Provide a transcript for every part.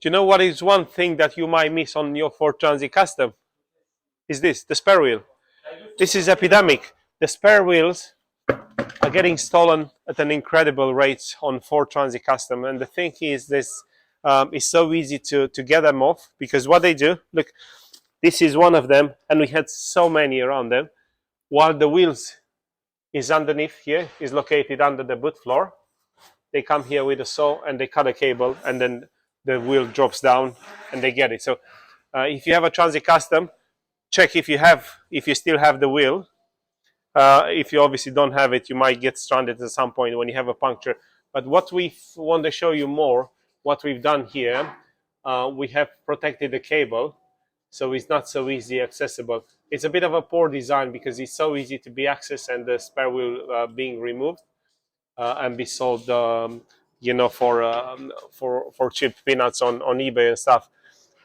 Do you know what is one thing that you might miss on your Ford Transit Custom? Is this, the spare wheel. This is epidemic. The spare wheels are getting stolen at an incredible rate on Ford Transit Custom. And the thing is, this is so easy to get them off, because what they do, look, this is one of them, and we had so many around them. While the wheels is underneath here, is located under the boot floor. They come here with a saw and they cut a cable, and then the wheel drops down and they get it. So if you have a Transit Custom, check if you still have the wheel. If you obviously don't have it, you might get stranded at some point when you have a puncture. But what we want to show you more, what we've done here, we have protected the cable, so it's not so easy accessible. It's a bit of a poor design because it's so easy to be accessed, and the spare wheel being removed and be sold, for cheap peanuts on eBay and stuff.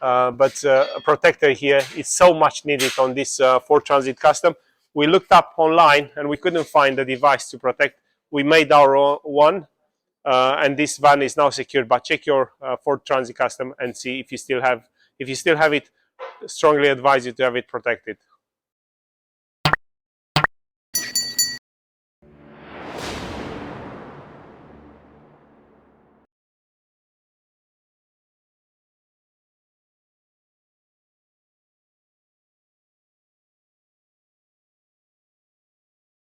But a protector here is so much needed on this Ford Transit Custom. We looked up online and we couldn't find a device to protect. We made our own one, and this van is now secured. But check your Ford Transit Custom and see if you still have it. Strongly advise you to have it protected.